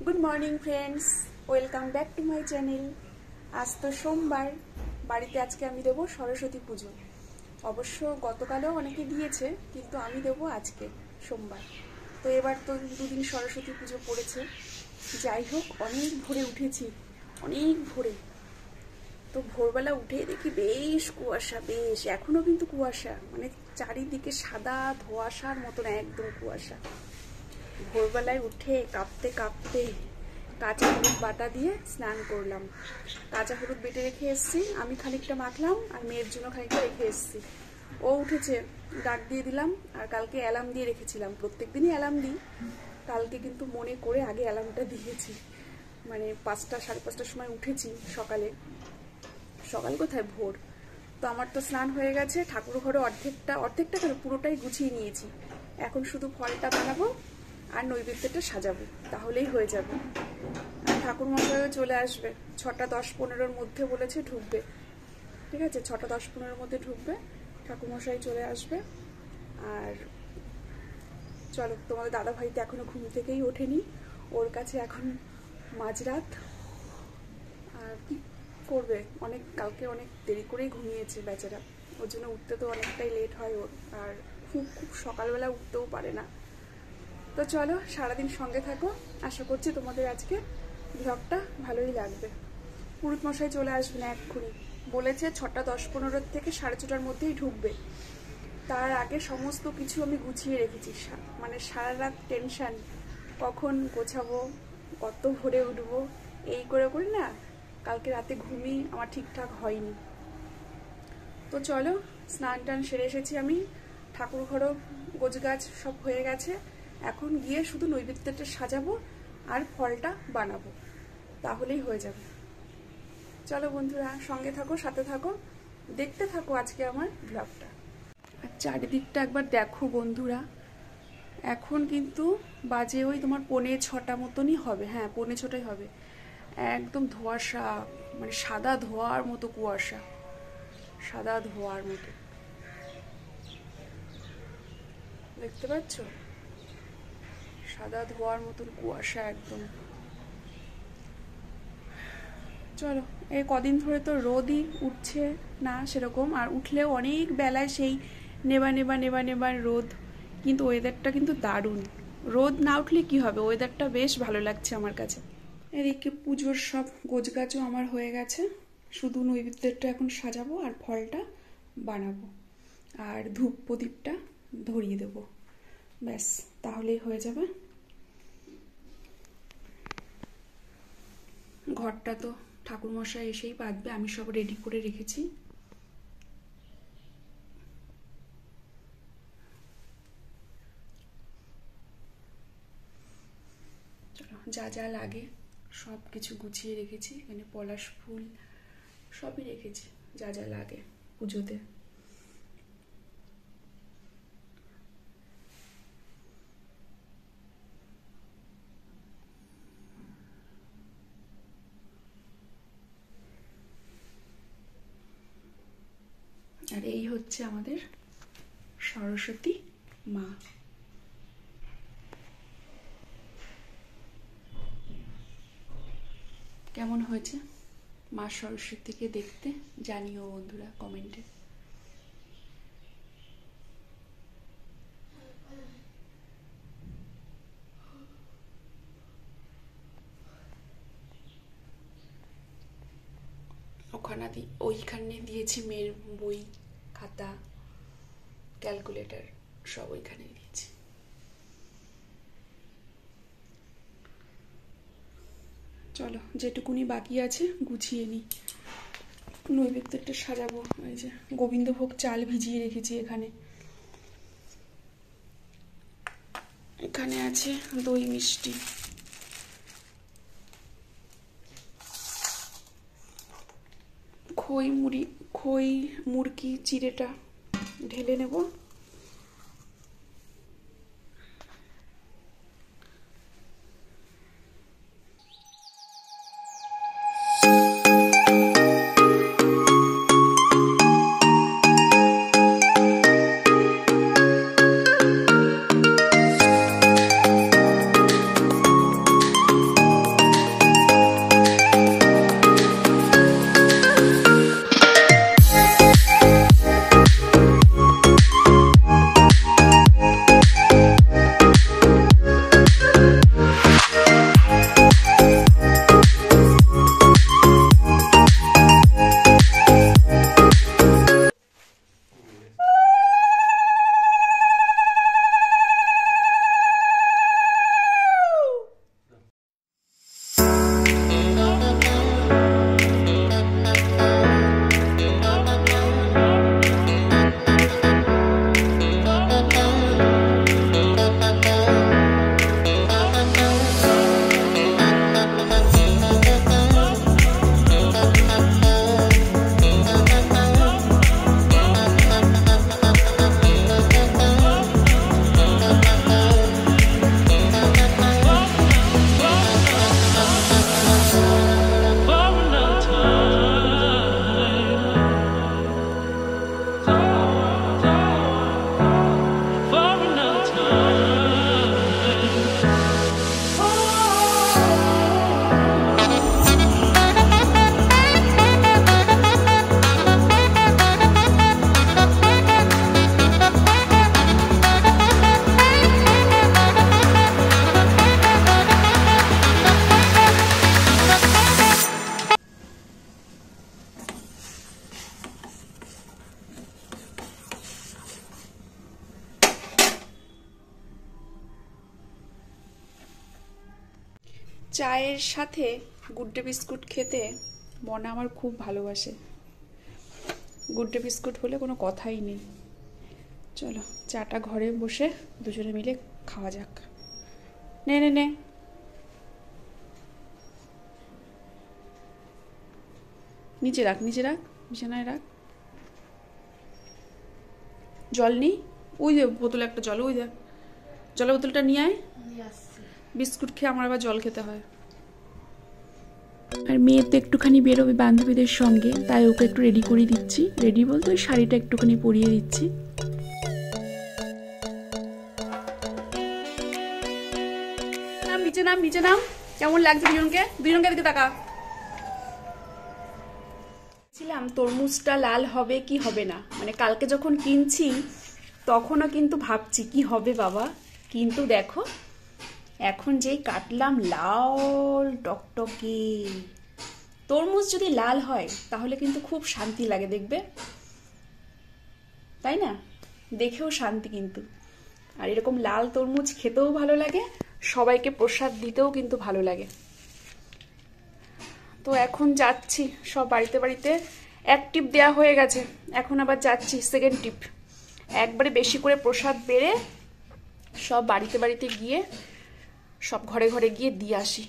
Good morning friends, welcome back to my channel. আজ তো সোমবার, বাড়িতে আজকে আমি দেবো সরস্বতী পুজো। অবশ্য গতকালেও অনেকে দিয়েছে, কিন্তু আমি দেবো আজকে সোমবার। তো এবার তো দুদিন সরস্বতী পুজো পড়েছে। যাই হোক, অনেক ভোরে উঠেছি, অনেক ভোরে। তো ভোরবেলা উঠে দেখি বেশ কুয়াশা, বেশ এখনও কিন্তু কুয়াশা, মানে চারিদিকে সাদা ধোঁয়াশার মতন একদম কুয়াশা। ভোরবেলায় উঠে কাঁপতে কাঁপতে কাঁচা হলুদ বাটা দিয়ে স্নান করলাম। কাঁচা হলুদ বেটে রেখে এসেছি, আমি খানিকটা মাখলাম আর মেয়ের জন্য খানিকটা রেখে এসেছি। ও উঠেছে, ডাক দিয়ে দিলাম। আর কালকে অ্যালার্ম দিয়ে রেখেছিলাম, প্রত্যেকদিনই অ্যালার্ম দিই, কালকে কিন্তু মনে করে আগে অ্যালার্মটা দিয়েছি। মানে 5টা সাড়ে 5টার সময় উঠেছি সকালে। সকাল কোথায়, ভোর। তো আমার তো স্নান হয়ে গেছে, ঠাকুর ঘরে অর্ধেকটা কেন পুরোটাই গুছিয়ে নিয়েছি। এখন শুধু ফলটা বানাবো আর নৈবেদ্যটা সাজাবো, তাহলেই হয়ে যাবে। আর ঠাকুরমশাইও চলে আসবে 6টা 10-15-র মধ্যে বলেছে ঢুকবে। ঠিক আছে, 6টা 10-15-র মধ্যে ঢুকবে, ঠাকুরমশাই চলে আসবে। আর চলো, তোমাদের দাদাভাই তো এখনো ঘুম থেকেই ওঠেনি, ওর কাছে এখন মাঝরাত। আর কি করবে, কালকে অনেক দেরি করেই ঘুমিয়েছে বেচারা, ওর জন্য উঠতে তো অনেকটাই লেট হয় ওর। আর খুব সকালবেলা উঠতেও পারে না। তো চলো, সারাদিন সঙ্গে থাকো, আশা করছি তোমাদের আজকে ব্লগটা ভালোই লাগবে। পুরোহিত মশাই চলে আসবেন এক্ষুনি, বলেছে 6টা 10-15 থেকে 6:30টার মধ্যেই ঢুকবে। তার আগে সমস্ত কিছু আমি গুছিয়ে রেখেছি, মানে সারা রাত টেনশান, কখন গোছাবো, কত ভোরে উঠবো, এই করে করি না, কালকে রাতে ঘুমই আমার ঠিকঠাক হয়নি। তো চলো, স্নান টান সেরে এসেছি আমি, ঠাকুর ঘরও গোছগাছ সব হয়ে গেছে। এখন গিয়ে শুধু নৈবেদ্যটা সাজাবো আর ফলটা বানাবো, তাহলেই হয়ে যাবে। চলো বন্ধুরা, সঙ্গে থাকো, সাথে থাকো, দেখতে থাকো আজকে আমার ব্লগটা। আর চারিদিকটা একবার দেখো বন্ধুরা, এখন কিন্তু বাজে ওই তোমার 5:45 মতনই হবে। হ্যাঁ, 5:45 হবে। একদম ধোঁয়াশা, মানে সাদা ধোঁয়ার মতো কুয়াশা, সাদা ধোঁয়ার মতো, দেখতে পাচ্ছ? সাদা ধোঁয়ার মতন কুয়াশা একদম। চলো, এই কদিন ধরে তো রোদই উঠছে না সেরকম, আর উঠলেও অনেক বেলায় সেই নেবা নেবা নেবা নেবার রোদ। কিন্তু ওয়েদারটা কিন্তু দারুণ, রোদ না উঠলে কি হবে, ওয়েদারটা বেশ ভালো লাগছে আমার কাছে। এদিকে পুজোর সব গোছগাছও আমার হয়ে গেছে, শুধু নৈবেদ্যটা এখন সাজাবো আর ফলটা বানাবো আর ধূপ প্রদীপটা ধরিয়ে দেবো, ব্যাস তাহলেই হয়ে যাবে। ঘরটা তো ঠাকুরমশাই এসেই পাতবে, আমি সব রেডি করে রেখেছি। চলো, যা যা লাগে সব কিছু গুছিয়ে রেখেছি, এখানে পলাশ ফুল সবই রেখেছি, যা যা লাগে পুজোতে। আর এই হচ্ছে আমাদের সরস্বতী মা। কেমন হয়েছে মা সরস্বতীকে দেখতে জানিও বন্ধুরা কমেন্টে। ওইখানে দিয়েছি মেয়ের বই, খাতা, ক্যালকুলেটর সব ওইখানে দিয়েছি। চলো, যেটুকুনি বাকি আছে গুছিয়ে নিই, নৈবেদ্যটা সাজাবো। এই যে গোবিন্দভোগ চাল ভিজিয়ে রেখেছি এখানে, এখানে আছে দই মিষ্টি, খই মুরকি চিড়েটা ঢেলে নেব। চায়ের সাথে গুড ডে বিস্কুট খেতে মনে আমার খুব ভালোবাসে। গুড ডে বিস্কুট হলে কোনো কথাই নেই। চলো চাটা ঘরে বসে দুজনে মিলে খাওয়া যাক। নে নে নে, নিচে রাখ, নিচে রাখ, বিছানায় রাখ। জল নেই? ওই যে বোতলে একটা জল, ওই দেখ জলের বোতলটা নিয়ে আয়। বিস্কুট খেয়ে আমার আবার জল খেতে হয়। আর মেয়ে তো একটুখানি বেরোবে বান্ধবীদের সঙ্গে, তাই ওকে একটু রেডি করে দিচ্ছি। রেডি বলতে ওই শাড়িটা একটুখানি পরিয়ে দিচ্ছি। নিচে নাম, নিচে নাম। কেমন লাগছে দুজনকে? দুজনকে দিকে তাকা। ছিলাম তরমুজটা লাল হবে কি হবে না, মানে কালকে যখন কিনছি তখনও কিন্তু ভাবছি কি হবে বাবা, কিন্তু দেখো এখন যেই কাটলাম লাল টকটকে। তরমুজ যদি লাল হয় তাহলে কিন্তু খুব শান্তি লাগে দেখবে, তাই না? দেখেও শান্তি কিন্তু। আর এরকম লাল তরমুজ খেতেও ভালো লাগে, সবাইকে প্রসাদ দিতেও কিন্তু ভালো লাগে। তো এখন যাচ্ছি, সব বাড়িতে বাড়িতে এক টিপ দেওয়া হয়ে গেছে, এখন আবার যাচ্ছি সেকেন্ড টিপ। একবারে বেশি করে প্রসাদ বেড়ে সব বাড়িতে বাড়িতে গিয়ে সব ঘরে ঘরে গিয়ে দিয়ে আসি।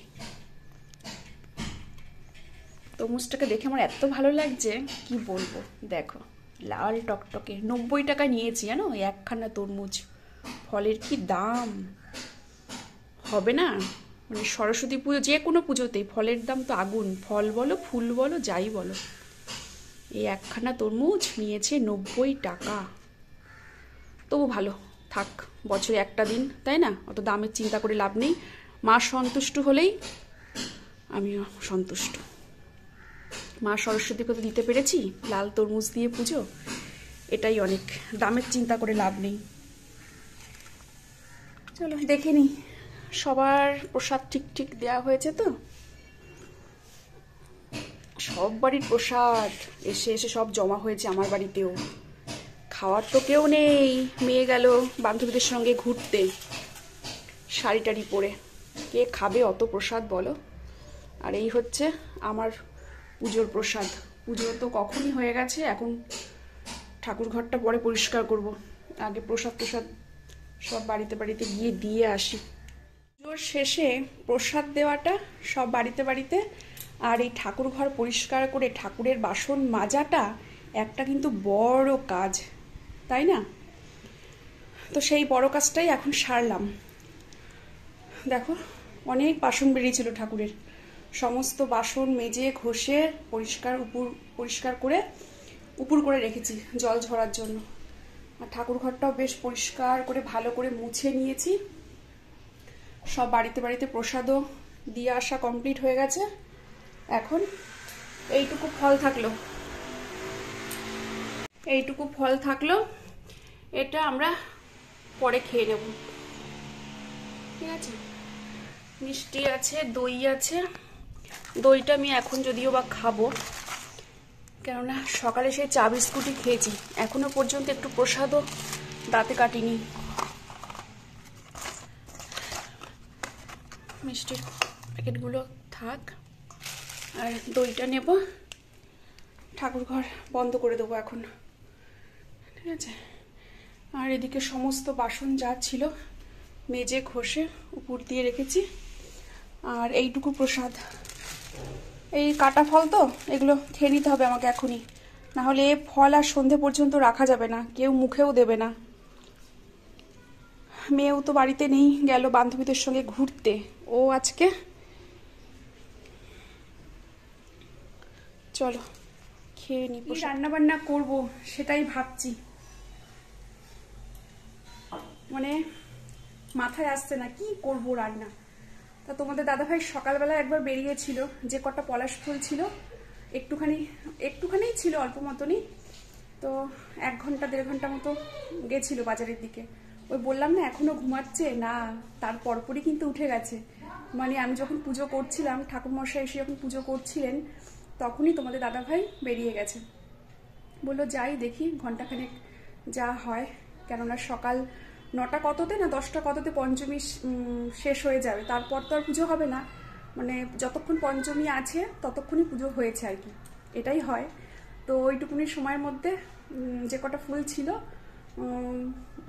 তরমুজটাকে দেখে আমার এত ভালো লাগছে কি বলবো। দেখো লাল টকটকে, 90 টাকা নিয়েছি জানো একখানা তরমুজ। ফলের কি দাম হবে না, মানে সরস্বতী পুজো যে কোনো পুজোতেই ফলের দাম তো আগুন। ফল বলো ফুল বলো যাই বলো, এই একখানা তরমুজ নিয়েছে 90 টাকা। তবু ভালো থাক, বছরে একটা দিন, তাই না? অত দামের চিন্তা করে লাভ নেই। মা সন্তুষ্ট হলেই আমিও সন্তুষ্ট। মা সরস্বতীকে তো দিতে পেরেছি লাল তরমুজ দিয়ে পুজো, এটাই অনেক। দামের চিন্তা করে লাভ নেই। চলো দেখে নি সবার প্রসাদ ঠিক ঠিক দেওয়া হয়েছে তো। সব বাড়ির প্রসাদ এসে এসে সব জমা হয়েছে আমার বাড়িতেও। খাওয়ার তো কেউ নেই, মেয়ে গেল বান্ধবীদের সঙ্গে ঘুরতে শাড়ি টাড়ি পরে। কে খাবে অত প্রসাদ বলো? আর এই হচ্ছে আমার পুজোর প্রসাদ। পুজো তো কখনই হয়ে গেছে, এখন ঠাকুর ঘরটা পরে পরিষ্কার করব। আগে প্রসাদ প্রসাদ সব বাড়িতে বাড়িতে গিয়ে দিয়ে আসি। পুজোর শেষে প্রসাদ দেওয়াটা সব বাড়িতে বাড়িতে, আর এই ঠাকুর ঘর পরিষ্কার করে ঠাকুরের বাসন মাজাটা একটা কিন্তু বড় কাজ, তাই না? তো সেই বড় কাজটাই এখন সারলাম। দেখো অনেক বাসন বেরিয়েছিল ঠাকুরের, সমস্ত বাসন মেজে ঘষে পরিষ্কার করে উপর করে রেখেছি জল ঝরার জন্য। আর ঠাকুর ঘরটাও বেশ পরিষ্কার করে ভালো করে মুছে নিয়েছি। সব বাড়িতে বাড়িতে প্রসাদও দিয়ে আসা কমপ্লিট হয়ে গেছে। এখন এইটুকু ফল থাকলো, এটা আমরা পরে খেয়ে নেব, ঠিক আছে? মিষ্টি আছে, দই আছে। দইটা আমি এখন যদিও বা খাবো, কেননা সকালে সেই চা বিস্কুটই খেয়েছি, এখনো পর্যন্ত একটু প্রসাদও দাঁতে কাটিনি। মিষ্টির প্যাকেটগুলো থাক, আর দইটা নেব। ঠাকুর ঘর বন্ধ করে দেবো এখন, ঠিক আছে? আর এদিকে সমস্ত বাসন যা ছিল মেজে ঘষে উপর দিয়ে রেখেছি। আর এইটুকু প্রসাদ, এই কাটা ফল তো, এগুলো খেয়ে নিতে হবে আমাকে এখনই, না হলে ফল আর সন্ধে পর্যন্ত রাখা যাবে না, কেউ মুখেও দেবে না। মেয়েও তো বাড়িতে নেই, গেল বান্ধবীদের সঙ্গে ঘুরতে ও আজকে। চলো খেয়ে নি। রান্না বান্না করবো সেটাই ভাবছি, মানে মাথায় আসছে না কি করব রান্না। তা তোমাদের দাদাভাই সকালবেলা একবার বেরিয়েছিল, যে কটা পলাশ ফুল ছিল একটুখানি ছিল, অল্প মতনই। তো 1 ঘন্টা 1.5 ঘন্টা মতো গেছিল বাজারের দিকে। ওই বললাম না এখনো ঘুমাচ্ছে না, তার পরপরই কিন্তু উঠে গেছে। মানে আমি যখন পুজো করছিলাম, ঠাকুরমশাই এসে যখন পুজো করছিলেন, তখনই তোমাদের দাদাভাই বেরিয়ে গেছে। বললো যাই দেখি ঘন্টাখানেক যা হয়, কেননা সকাল 9টা কততে না 10টা কততে পঞ্চমী শেষ হয়ে যাবে, তারপর তো আর পুজো হবে না। মানে যতক্ষণ পঞ্চমী আছে ততক্ষণই পুজো হয়েছে আর কি, এটাই হয়। তো ওইটুকুনি সময়ের মধ্যে যে কটা ফুল ছিল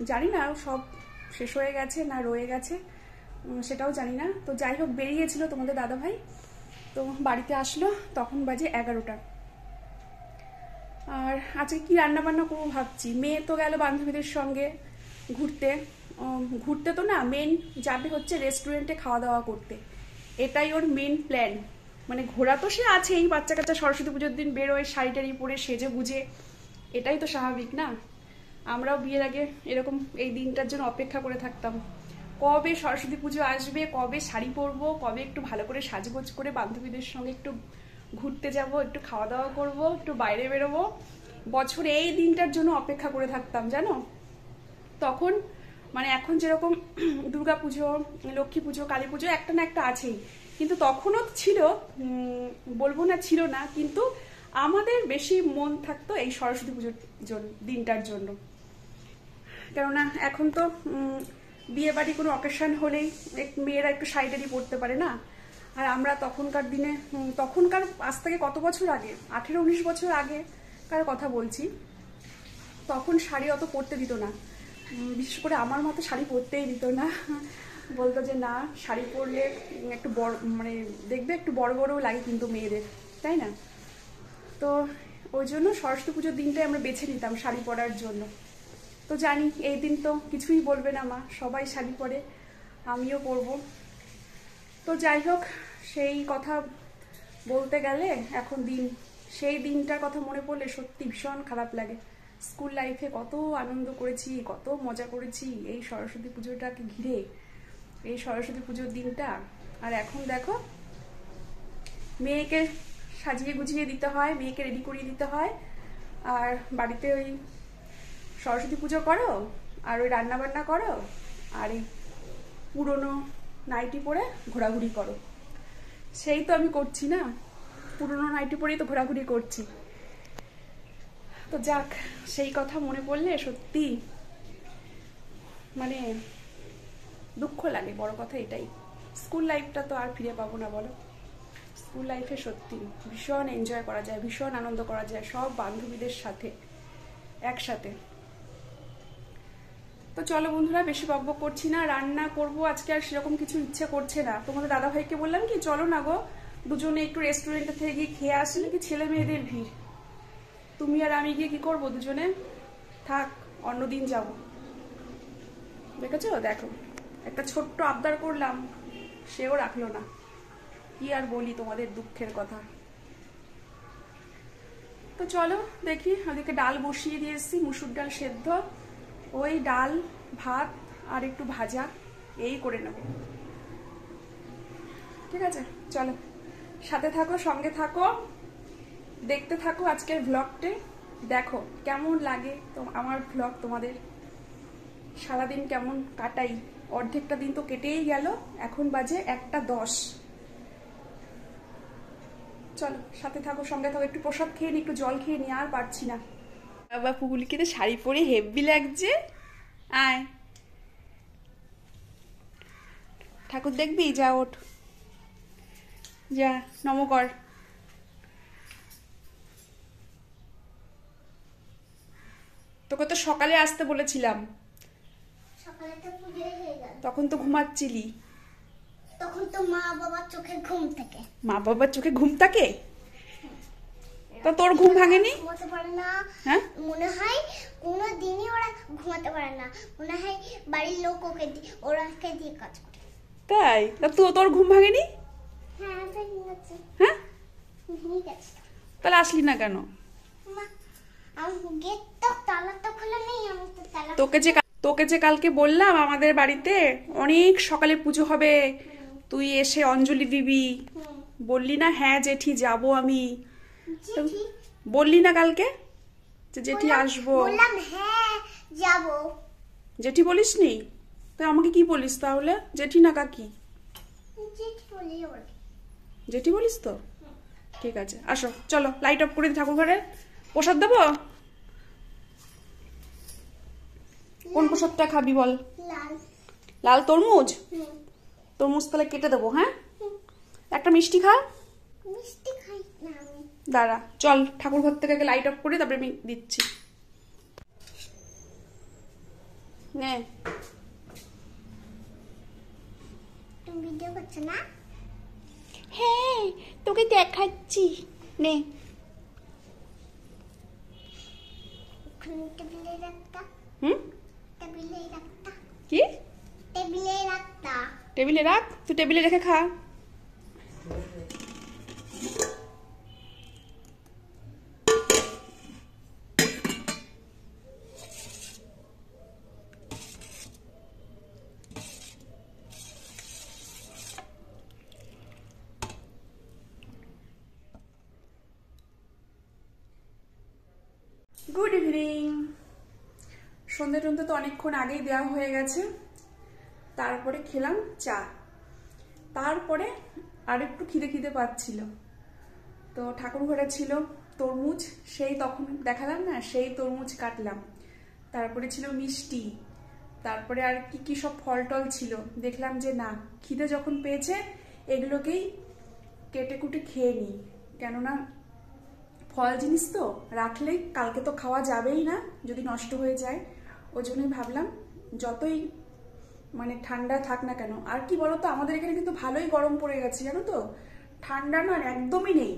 জানি না সব শেষ হয়ে গেছে না রয়ে গেছে, সেটাও জানি না। তো যাই হোক বেরিয়েছিল তোমাদের দাদাভাই, তো বাড়িতে আসলো তখন বাজে 11টা। আর আজকে কি রান্না বান্না করবো ভাবছি। মেয়ে তো গেল বান্ধবীদের সঙ্গে ঘুরতে, ঘুরতে তো না, মেন যাবে হচ্ছে রেস্টুরেন্টে খাওয়া দাওয়া করতে, এটাই ওর মেন প্ল্যান। মানে ঘোরা তো সে আছে, এই বাচ্চা কাচ্চা সরস্বতী পুজোর দিন বেরোয় শাড়ি টাড়ি পরে সেজে বুঝে, এটাই তো স্বাভাবিক না। আমরাও বিয়ের আগে এরকম এই দিনটার জন্য অপেক্ষা করে থাকতাম, কবে সরস্বতী পুজো আসবে, কবে শাড়ি পরবো, কবে একটু ভালো করে সাজগোজ করে বান্ধবীদের সঙ্গে একটু ঘুরতে যাব, একটু খাওয়া দাওয়া করব, একটু বাইরে বেরোবো। বছরে এই দিনটার জন্য অপেক্ষা করে থাকতাম জানো। তখন মানে এখন যেরকম দুর্গা পুজো, লক্ষ্মী পুজো, কালী পুজো একটা না একটা আছেই, কিন্তু তখনও ছিল, বলবো না ছিল না, কিন্তু আমাদের বেশি মন থাকতো এই সরস্বতী পুজোর দিনটার জন্য। কেননা এখন তো বিয়ে বাড়ি কোনো অকেশন হলেই মেয়েরা একটু শাড়ি টাড়ি পরতে পারে না। আর আমরা তখনকার দিনে, তখনকার আজ থেকে কত বছর আগে, 18-19 বছর আগে কার কথা বলছি, তখন শাড়ি অত পরতে দিত না। বিশেষ করে আমার মতো শাড়ি পরতেই দিত না, বলতো যে না শাড়ি পরলে একটু বড়, মানে দেখবে একটু বড় বড়ও লাগে কিন্তু মেয়েদের, তাই না? তো ওই জন্য সরস্বতী পুজোর দিনটাই আমরা বেছে নিতাম শাড়ি পরার জন্য। তো জানি এই দিন তো কিছুই বলবে না মা, সবাই শাড়ি পরে, আমিও পরবো। তো যাই হোক, সেই কথা বলতে গেলে এখন সেই দিনটার কথা মনে পড়লে সত্যি ভীষণ খারাপ লাগে। স্কুল লাইফে কত আনন্দ করেছি, কত মজা করেছি এই সরস্বতী পুজোটাকে ঘিরে, এই সরস্বতী পুজোর দিনটা। আর এখন দেখো মেয়েকে সাজিয়ে গুছিয়ে দিতে হয়, মেয়েকে রেডি করিয়ে দিতে হয়, আর বাড়িতে ওই সরস্বতী পুজো করো, আর ওই রান্না বান্না করো, আর এই পুরনো নাইটি পরে ঘোরাঘুরি করো। সেই তো আমি করছি না, পুরনো নাইটি পরেই তো ঘোরাঘুরি করছি। তো যাক, সেই কথা মনে পড়লে সত্যি মানে দুঃখ লাগে, বড় কথা এটাই। স্কুল লাইফটা তো আর ফিরে পাবো না বলো। স্কুল লাইফে সত্যি ভীষণ এনজয় করা যায়, ভীষণ আনন্দ করা যায় সব বান্ধবীদের সাথে একসাথে। তো চলো বন্ধুরা, বেশি বকবক করছি না, রান্না করব আজকে। আর সেরকম কিছু ইচ্ছে করছে না। তোমাদের দাদা ভাইকে বললাম কি চলো না গো দুজনে একটু রেস্টুরেন্টে থেকে গিয়ে খেয়ে আসি, নাকি ছেলে মেয়েদের ভিড়, তুমি আর আমি গিয়ে কি করবো দুজনে, থাক অন্যদিন যাব। দেখেছো, দেখো একটা ছোট্ট আবদার করলাম, সেও রাখলো না। কি আর বলি তোমাদের দুঃখের কথা। তো চলো দেখি, ওদিকে ডাল বসিয়ে দিয়ে এসেছি, মুসুর ডাল সেদ্ধ, ওই ডাল ভাত আর একটু ভাজা এই করে নেব। ঠিক আছে চলো, সাথে থাকো, সঙ্গে থাকো, দেখতে থাকো আজকের ব্লগটি। দেখো কেমন লাগে তো আমার ব্লগ তোমাদের, সারাদিন কেমন কাটাই। অর্ধেকটা দিন তো কেটেই গেল, এখন বাজে 1:10। চলো সাথে থাকো, সঙ্গে থাকো, একটু প্রসাদ খেয়ে নি, একটু জল খেয়ে নি, আর পারছি না। বাবা পুগুলিকে তো শাড়ি পরে হেভি লাগছে। আয় ঠাকুর দেখবি, যা ওঠ, যা নম কর। তোকে তো সকালে আসতে বলেছিলাম, তখন তো ঘুমাচ্ছিলি। তখন তো মা বাবার চোখে ঘুম থাকে। মা বাবার চোখে ঘুম থাকে? তো তোর ঘুম ভাঙেনি? ঘুমাতে পারে না। হ্যাঁ, মনে হয় কোনো দিনই ওরা ঘুমাতে পারে না, মনে হয় বাড়ির লোক ওরাকে দিয়ে কাজ করে। তাই? তোর ঘুম ভাঙেনি? হ্যাঁ ভেঙে গেছে। হ্যাঁ ভেঙে গেছে। তাহলে আসলি না কেন? মা আমি গেট তো তালা তো খোলা নেই, আমি তো তালা। তোকে যে কালকে বললাম আমাদের বাড়িতে অনেক সকালে পুজো হবে, তুই এসে অঞ্জলি দিবি, বললি না হ্যাঁ জেঠি যাবো আমি, বললি না কালকে যে জেঠি আসবো? বললাম হ্যাঁ যাব। জেঠি বলিসনি? তুই আমাকে কি বলিস তাহলে, জেঠি না কাকি? জেঠি বলি। জেঠি বলিস তো? ঠিক আছে আসো, চলো লাইট অফ করে ঠাকুর ঘরে। প্রসাদ দেবো? কোন প্রসাদটা খাবি বল? লাল। লাল তরমুজ? তরমুজ তাহলে কেটে দেবো। হ্যাঁ একটা মিষ্টি খা। মিষ্টি খাই না আমি। দাঁড়া, চল ঠাকুর ঘর থেকে আগে লাইট অফ করে তারপরে আমি দিচ্ছি। নে। তুমি ভিডিও করছো না? হ্যাঁ, তোকে দেখাচ্ছি। নে। ওখানে টেবিলে রাখতা। টেবিলে রাখতা। কি? টেবিলে রাখতা। টেবিলে রাখ, তুই টেবিলে রেখে খা। Good evening. সন্ধে টন্ধে তো অনেকক্ষণ আগেই দেওয়া হয়ে গেছে। তারপরে খেলাম চা। তারপরে আর একটু খিদে খিদে পাচ্ছিল, তো ঠাকুর ঘরে ছিল তরমুজ, সেই তখন দেখালাম না, সেই তরমুজ কাটলাম। তারপরে ছিল মিষ্টি, তারপরে আর কি কি সব ফল টল ছিল। দেখলাম যে না, খিদে যখন পেয়েছে এগুলোকেই কেটে কুটে খেয়ে নিই, কেননা ফল জিনিস তো রাখলেই কালকে তো খাওয়া যাবেই না যদি নষ্ট হয়ে যায়। ওই জন্যই ভাবলাম যতই মানে ঠান্ডা থাক না কেন। আর কি বলতো, আমাদের এখানে কিন্তু ভালোই গরম পড়ে গেছে জানো তো। ঠান্ডা না একদমই নেই,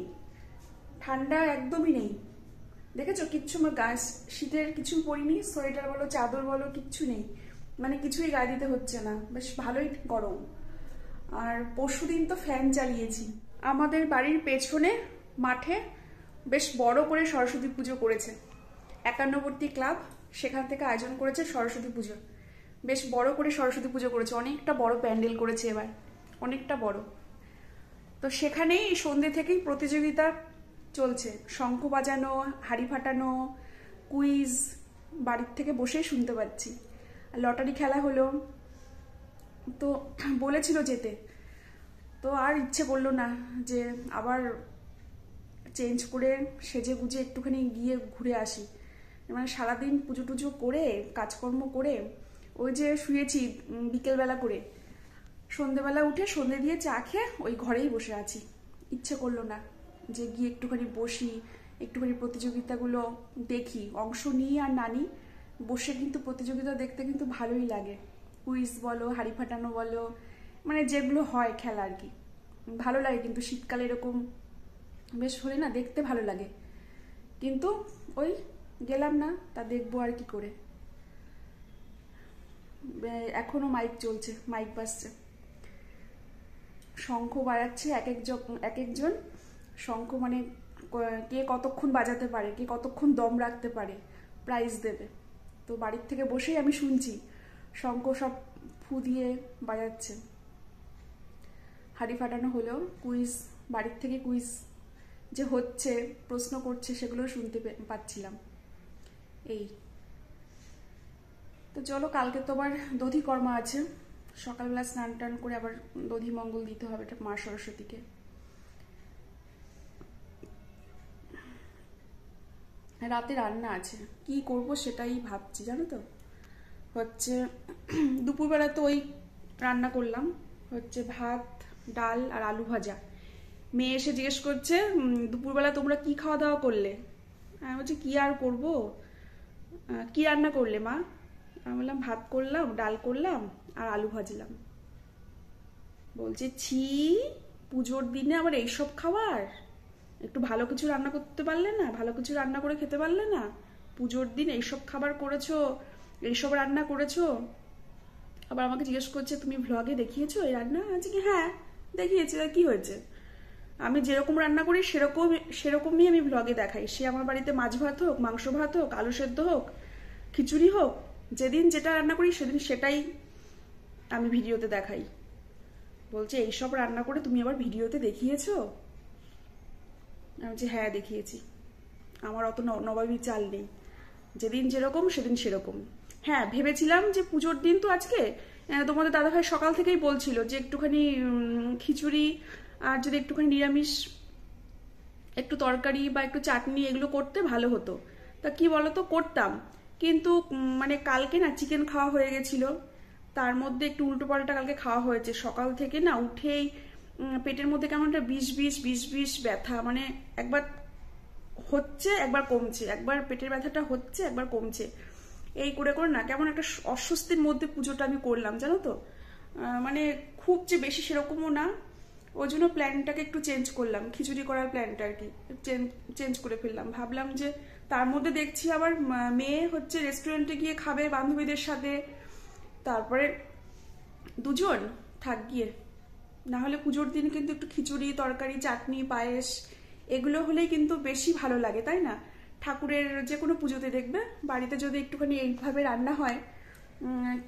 ঠান্ডা একদমই নেই। দেখেছো, কিচ্ছু আমার গায়ে শীতের কিছু পরিনি, সোয়েটার বলো চাদর বলো কিচ্ছু নেই, মানে কিছুই গায়ে দিতে হচ্ছে না, বেশ ভালোই গরম। আর পরশুদিন তো ফ্যান চালিয়েছি। আমাদের বাড়ির পেছনে মাঠে বেশ বড় করে সরস্বতী পুজো করেছে 51বর্তী ক্লাব, সেখান থেকে আয়োজন করেছে সরস্বতী পুজো। বেশ বড় করে সরস্বতী পুজো করেছে, অনেকটা বড় প্যান্ডেল করেছে এবার, অনেকটা বড়। তো সেখানেই সন্ধ্যে থেকেই প্রতিযোগিতা চলছে, শঙ্খ বাজানো, হাড়ি ফাটানো, কুইজ, বাড়ির থেকে বসেই শুনতে পাচ্ছি। লটারি খেলা হলো, তো বলেছিল যেতে, তো আর ইচ্ছে করলো না যে আবার চেঞ্জ করে সেজে গুজে একটুখানি গিয়ে ঘুরে আসি। মানে সারাদিন পুজো টুজো করে কাজকর্ম করে ওই যে শুয়েছি বিকেলবেলা করে, সন্ধেবেলা উঠে সন্ধে দিয়ে চা খেয়ে ওই ঘরেই বসে আছি। ইচ্ছে করলো না যে গিয়ে একটুখানি বসি, একটুখানি প্রতিযোগিতাগুলো দেখি, অংশ নিই আর না নিই, বসে কিন্তু প্রতিযোগিতা দেখতে কিন্তু ভালোই লাগে। কুইজ বলো, হাড়ি ফাটানো বলো, মানে যেগুলো হয় খেলা আর কি, ভালো লাগে। কিন্তু শীতকালে এরকম বেশ হলে না দেখতে ভালো লাগে, কিন্তু ওই গেলাম না, তা দেখবো আর কি করে। এখনো মাইক চলছে, মাইক বাজছে, শঙ্খ বাজাচ্ছে এক একজন শঙ্খ, মানে কে কতক্ষণ বাজাতে পারে, কে কতক্ষণ দম রাখতে পারে, প্রাইজ দেবে। তো বাড়ির থেকে বসেই আমি শুনছি শঙ্খ সব ফু দিয়ে বাজাচ্ছে। হাড়ি ফাটানো হলেও কুইজ, বাড়ির থেকে কুইজ যে হচ্ছে, প্রশ্ন করছে, সেগুলো শুনতে পাচ্ছিলাম। এই তো চলো, কালকে তো আবার দধি কর্মা আছে, সকালবেলা স্নান টান করে আবার দধি মঙ্গল দিতে হবে এটা মা সরস্বতীকে। রাতে রান্না আছে, কি করব সেটাই ভাবছি জানো তো। হচ্ছে দুপুরবেলা তো ওই রান্না করলাম, হচ্ছে ভাত, ডাল আর আলু ভাজা। মেয়ে এসে জিজ্ঞেস করছে দুপুরবেলা তোমরা কি খাওয়া দাওয়া করলে। আমি বলছি কি আর করব, কি রান্না করলে মা। আমি বললাম ভাত করলাম, ডাল করলাম আর আলু ভাজলাম। বলছে ছি, পুজোর দিনে আবার এইসব খাবার, একটু ভালো কিছু রান্না করতে পারলে না, ভালো কিছু রান্না করে খেতে পারলে না, পুজোর দিন এইসব খাবার করেছো, এইসব রান্না করেছো। আবার আমাকে জিজ্ঞেস করছে তুমি ভ্লগে দেখিয়েছো এই রান্না। আছে কি হ্যাঁ দেখিয়েছি, কি হয়েছে, আমি যেরকম রান্না করি সেরকমই আমি ভ্লগে দেখাই। সে আমার বাড়িতে মাছ ভাত হোক, মাংস ভাত হোক, আলু সেদ্ধ হোক, খিচুড়ি হোক, যেদিন যেটা রান্না করি সেদিন সেটাই আমি ভিডিওতে দেখাই। বলছে এইসব রান্না করে তুমি আবার ভিডিওতে দেখিয়েছো। আমি বলছি হ্যাঁ দেখিয়েছি, আমার অত নবাবী চাল নেই, যেদিন যেরকম সেদিন সেরকম। হ্যাঁ ভেবেছিলাম যে পুজোর দিন তো আজকে, তোমাদের দাদাভাই সকাল থেকেই বলছিল যে একটুখানি খিচুড়ি আর যদি একটুখানি নিরামিষ একটু তরকারি বা একটু চাটনি এগুলো করতে ভালো হতো। তা কি বলতো করতাম, কিন্তু মানে কালকে না চিকেন খাওয়া হয়ে গেছিল, তার মধ্যে একটু উল্টো পাল্টা কালকে খাওয়া হয়েছে। সকাল থেকে না উঠেই পেটের মধ্যে কেমন একটা বিষ বিষ বিষ বিষ ব্যথা, মানে একবার হচ্ছে একবার কমছে, একবার পেটের ব্যথাটা হচ্ছে একবার কমছে, এই করে করে না কেমন একটা অস্বস্তির মধ্যে পুজোটা আমি করলাম জানো তো। মানে খুব যে বেশি সেরকমও না, ওই জন্য প্ল্যানটাকে একটু চেঞ্জ করলাম, খিচুড়ি করার প্ল্যানটা আর কি চেঞ্জ করে ফেললাম। ভাবলাম যে তার মধ্যে দেখছি আবার মেয়ে হচ্ছে রেস্টুরেন্টে গিয়ে খাবে বান্ধবীদের সাথে, তারপরে দুজন থাক গিয়ে, না হলে পুজোর দিন কিন্তু একটু খিচুড়ি তরকারি চাটনি পায়েস এগুলো হলেই কিন্তু বেশি ভালো লাগে, তাই না? ঠাকুরের যে কোনো পুজোতে দেখবে বাড়িতে যদি একটুখানি এইভাবে রান্না হয়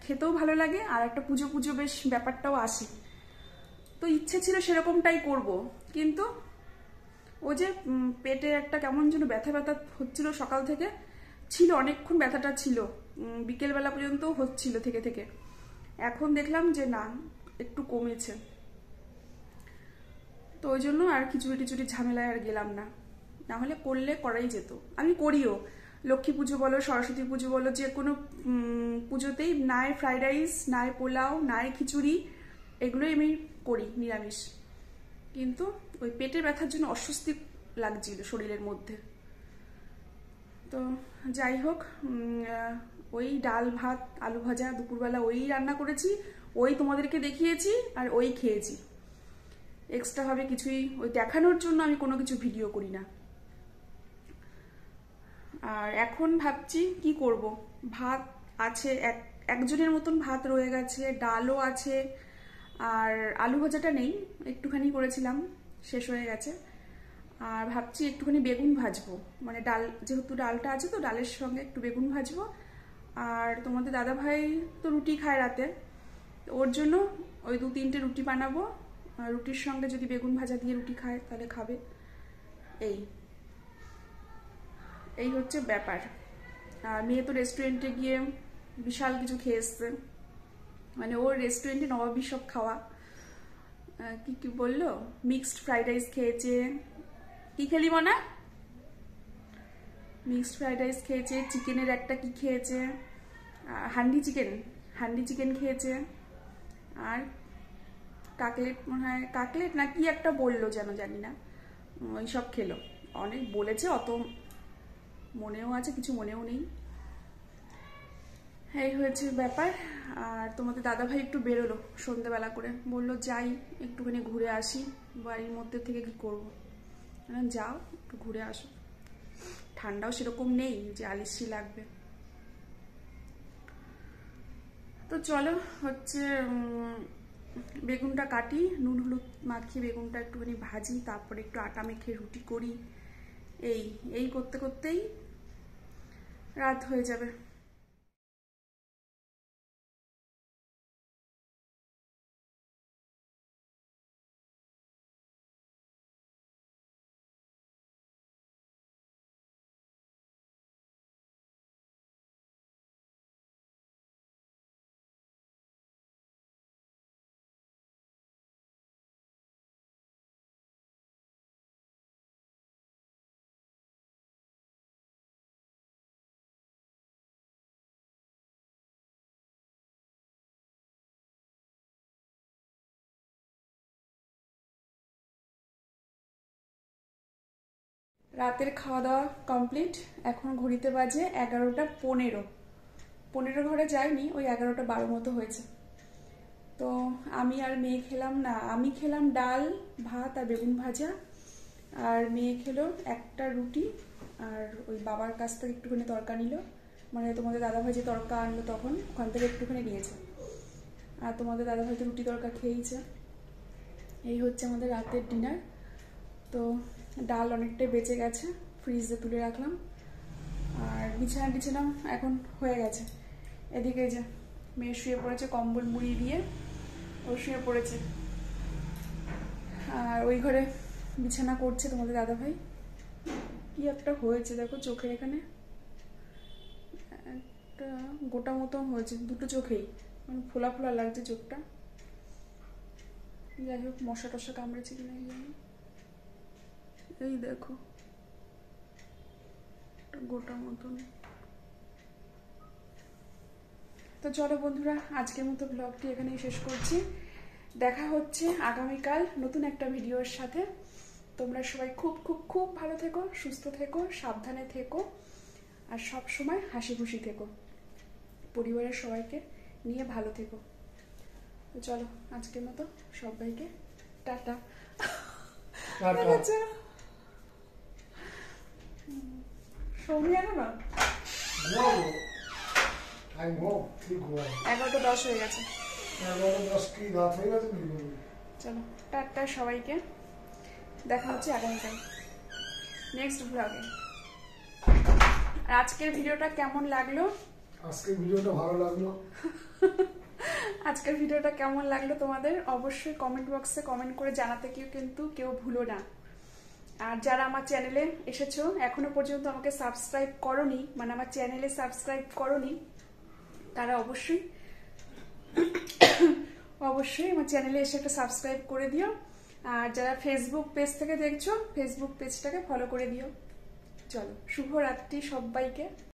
খেতেও ভালো লাগে, আর একটা পুজো পুজো বেশ ব্যাপারটাও আসে। তো ইচ্ছে ছিল সেরকমটাই করব, কিন্তু ও যে পেটে একটা কেমন যেন ব্যথা ব্যথা হচ্ছিল সকাল থেকে, ছিল অনেকক্ষণ ব্যথাটা ছিল, বিকেলবেলা পর্যন্ত হচ্ছিল থেকে থেকে। এখন দেখলাম যে না একটু কমেছে, তো ওই জন্য আর খিচুড়ি টিচুড়ি ঝামেলায় আর গেলাম না, না হলে করলে করাই যেত। আমি করিও, লক্ষ্মী পুজো বলো সরস্বতী পুজো বলো যে কোনো পুজোতেই নাই ফ্রাইড রাইস নাই পোলাও নাই খিচুড়ি এগুলোই আমি করি নিরামিষ, কিন্তু ওই পেটের ব্যথার জন্য অস্বস্তি লাগছিল শরীরের মধ্যে। তো যাই হোক, ওই ডাল ভাত আলু ভাজা দুপুরবেলা ওই রান্না করেছি, ওই তোমাদেরকে দেখিয়েছি আর ওই খেয়েছি, এক্সট্রাভাবে কিছুই ওই দেখানোর জন্য আমি কোনো কিছু ভিডিও করি না। আর এখন ভাবছি কি করব, ভাত আছে একজনের মতন ভাত রয়ে গেছে, ডালও আছে, আর আলু ভাজাটা নেই, একটুখানি করেছিলাম শেষ হয়ে গেছে। আর ভাবছি একটুখানি বেগুন ভাজবো, মানে ডাল যেহেতু ডালটা আছে তো ডালের সঙ্গে একটু বেগুন ভাজবো। আর তোমাদের দাদা ভাই তো রুটি খায় রাতে, ওর জন্য ওই 2-3টে রুটি বানাবো, আর রুটির সঙ্গে যদি বেগুন ভাজা দিয়ে রুটি খায় তাহলে খাবে। এই হচ্ছে ব্যাপার। আর মেয়ে তো রেস্টুরেন্টে গিয়ে বিশাল কিছু খেয়ে এসছে, মানে ওর রেস্টুরেন্টে নবাবী সব খাওয়া। কি কি বললো, মিক্সড ফ্রাইড রাইস খেয়েছে, কি খেলি মনা, মিক্সড ফ্রাইড রাইস খেয়েছে, চিকেনের একটা কি খেয়েছে, হান্ডি চিকেন খেয়েছে, আর কাকলেট মনে হয় কাকলেট না কি একটা বললো যেন জানি না, ওই সব খেলো। অনেক বলেছে, অত মনেও আছে কিছু মনেও নেই, এই হয়েছে ব্যাপার। আর তোমাদের দাদাভাই একটু বেরোলো সন্ধ্যেবেলা করে, বললো যাই একটুখানি ঘুরে আসি, বাড়ির মধ্যে থেকে কি করবো, যাও একটু ঘুরে আসো, ঠান্ডাও সেরকম নেই যে আলিশি লাগবে। তো চলো হচ্ছে বেগুনটা কাটি, নুন হলুদ মাখিয়ে বেগুনটা একটুখানি ভাজি, তারপরে একটু আটা মেখে রুটি করি, এই করতে করতেই রাত হয়ে যাবে। রাতের খাওয়া দাওয়া কমপ্লিট, এখন ঘড়িতে বাজে 11টা 15, 15 ঘরে যায়নি, ওই 11টা 12 মতো হয়েছে। তো আমি আর মেয়ে খেলাম না, আমি খেলাম ডাল ভাত আর বেগুন ভাজা, আর মেয়ে খেলো একটা রুটি, আর ওই বাবার কাছ থেকে একটুখানি তরকা নিল, মানে তোমাদের দাদাভাই যে তরকা আনলো তখন ওখান থেকে একটুখানি নিয়েছে, আর তোমাদের দাদাভাই তো রুটি তরকা খেয়েছে। এই হচ্ছে আমাদের রাতের ডিনার। তো ডাল অনেকটাই বেঁচে গেছে, ফ্রিজে তুলে রাখলাম, আর বিছানা এখন হয়ে গেছে। এদিকে যে মেয়ে শুয়ে পড়েছে কম্বল মুড়ি দিয়ে, ও শুয়ে পড়েছে, আর ওই ঘরে বিছানা করছে তোমাদের দাদাভাই। কি একটা হয়েছে দেখো চোখের এখানে, একটা গোটা মতো হয়েছে দুটো চোখেই, মানে ফোলা ফোলা লাগছে চোখটা। যাই হোক মশা টশা কামড়েছে কিনা জানি, এই দেখো গোটা মতন। তো চলো বন্ধুরা, আজকের মতো ব্লগটি এখানেই শেষ করছি। দেখা হচ্ছে আগামীকাল নতুন একটা ভিডিওর সাথে। তোমরা সবাই খুব খুব খুব ভালো থেকো, সুস্থ থেকো, সাবধানে থেকো, আর সব সময় হাসি খুশি থেকো, পরিবারের সবাইকে নিয়ে ভালো থেকো। তো চলো আজকের মতো সবাইকে টাটা। সৌমি এখনো 11:10 হয়ে গেছে। চলো টাটা সবাইকে, দেখা হচ্ছে আগামীকাল নেক্সট ব্লগে। আর আজকের ভিডিওটা কেমন লাগলো? আজকের ভিডিওটা ভালো লাগলো। আজকের ভিডিওটা কেমন লাগলো তোমাদের অবশ্যই কমেন্ট বক্সে কমেন্ট করে জানাতে কিন্তু কেউ ভুলো না। আর যারা আমার চ্যানেলে এসেছো এখনো পর্যন্ত আমাকে সাবস্ক্রাইব করোনি, মানে আমার চ্যানেলে সাবস্ক্রাইব করোনি, তারা অবশ্যই আমার চ্যানেলে এসে একটা সাবস্ক্রাইব করে দিও। আর যারা ফেসবুক পেজ থেকে দেখছো ফেসবুক পেজটাকে ফলো করে দিও। চলো শুভরাত্রি সবাইকে।